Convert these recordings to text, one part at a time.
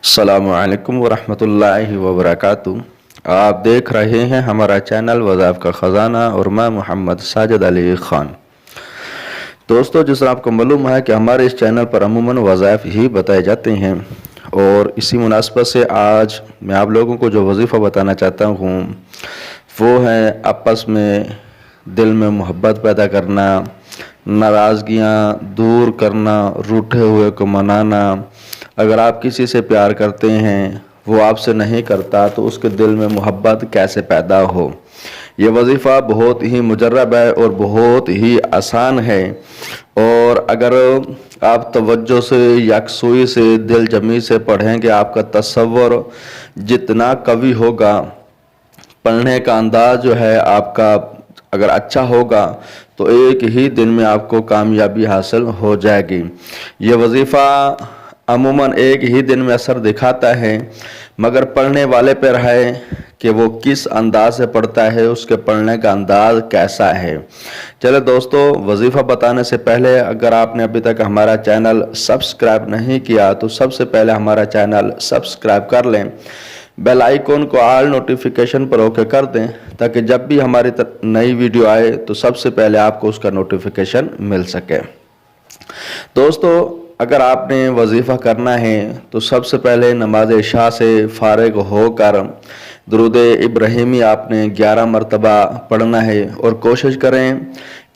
अस्सलामु अलैकुम वरहमतुल्लाहि वबरकातुहू। आप देख रहे हैं हमारा चैनल वज़ाइफ का ख़ज़ाना और मैं मोहम्मद साजिद अली ख़ान। दोस्तों, जिस तरह आपको मालूम है कि हमारे इस चैनल पर अमूमन वज़ाइफ ही बताए जाते हैं और इसी मुनासबत से आज मैं आप लोगों को जो वजीफ़ा बताना चाहता हूँ वो है आपस में दिल में मोहब्बत पैदा करना, नाराज़गियाँ दूर करना, रूठे हुए को मनाना। अगर आप किसी से प्यार करते हैं, वो आपसे नहीं करता, तो उसके दिल में मोहब्बत कैसे पैदा हो। ये वजीफ़ा बहुत ही मुजर्रब है और बहुत ही आसान है, और अगर आप तवज्जो से, यकसुई से, दिल जमी से पढ़ेंगे, आपका तसव्वुर जितना कवी होगा, पढ़ने का अंदाज जो है आपका अगर अच्छा होगा, तो एक ही दिन में आपको कामयाबी हासिल हो जाएगी। ये वजीफ़ा अमूमन एक ही दिन में असर दिखाता है, मगर पढ़ने वाले पर है कि वो किस अंदाज से पढ़ता है, उसके पढ़ने का अंदाज कैसा है। चलो दोस्तों, वजीफ़ा बताने से पहले अगर आपने अभी तक हमारा चैनल सब्सक्राइब नहीं किया तो सबसे पहले हमारा चैनल सब्सक्राइब कर लें, बेल आइकॉन को ऑल नोटिफिकेशन पर ओके कर दें, ताकि जब भी हमारी नई वीडियो आए तो सबसे पहले आपको उसका नोटिफिकेशन मिल सके। दोस्तों, अगर आपने वजीफ़ा करना है तो सबसे पहले नमाज इशा से फारिग होकर दुरूद इब्राहिमी आपने 11 मरतबा पढ़ना है, और कोशिश करें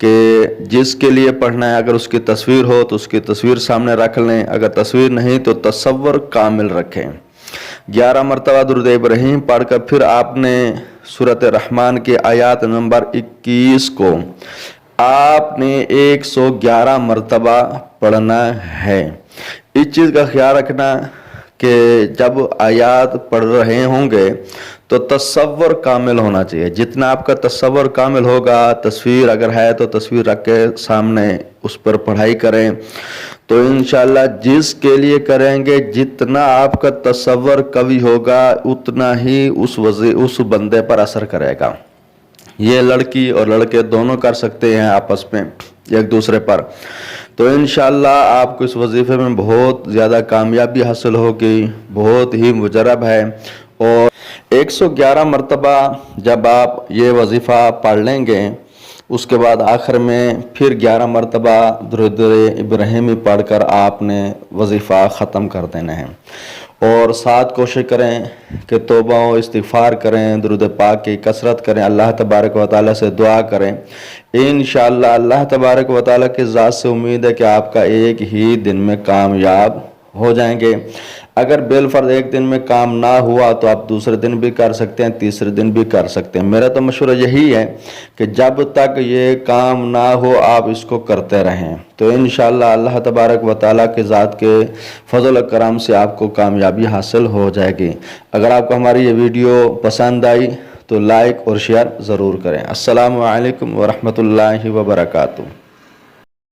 कि जिसके लिए पढ़ना है अगर उसकी तस्वीर हो तो उसकी तस्वीर सामने रख लें, अगर तस्वीर नहीं तो तसव्वुर कामिल रखें। 11 मरतबा दुरूद इब्राहिम पढ़कर फिर आपने सूरत रहमान के आयत नंबर 21 को आपने 111 मरतबा पढ़ना है। इस चीज़ का ख्याल रखना कि जब आयत पढ़ रहे होंगे तो तसव्वुर कामिल होना चाहिए। जितना आपका तसव्वुर कामिल होगा, तस्वीर अगर है तो तस्वीर रख के सामने उस पर पढ़ाई करें, तो इंशाल्लाह जिसके लिए करेंगे जितना आपका तसव्वुर कवी होगा उतना ही उस बंदे पर असर करेगा। ये लड़की और लड़के दोनों कर सकते हैं आपस में एक दूसरे पर। तो इंशाल्लाह आपको इस वजीफे में बहुत ज़्यादा कामयाबी हासिल होगी, बहुत ही मुजरब है। और 111 मरतबा जब आप ये वजीफ़ा पढ़ लेंगे, उसके बाद आखिर में फिर 11 मरतबा दुरूद इब्राहिमी पढ़कर आपने वजीफ़ा ख़त्म कर देना है। और साथ कोशिश करें कि तौबा और इस्तिग़फ़ार करें, दुरूद पाक की कसरत करें, अल्लाह तबारक व तआला से दुआ करें। इंशाअल्लाह अल्लाह तबारक व तआला की ज़ात से उम्मीद है कि आपका एक ही दिन में कामयाब हो जाएंगे। अगर बिलफर्ज एक दिन में काम ना हुआ तो आप दूसरे दिन भी कर सकते हैं, तीसरे दिन भी कर सकते हैं। मेरा तो मशवरा यही है कि जब तक ये काम ना हो आप इसको करते रहें, तो इंशाअल्लाह अल्लाह तबारक व तआला के ज़ात के फजल करम से आपको कामयाबी हासिल हो जाएगी। अगर आपको हमारी ये वीडियो पसंद आई तो लाइक और शेयर ज़रूर करें। अस्सलामु अलैकुम वरहमतुल्लाहि वबरकातुहू।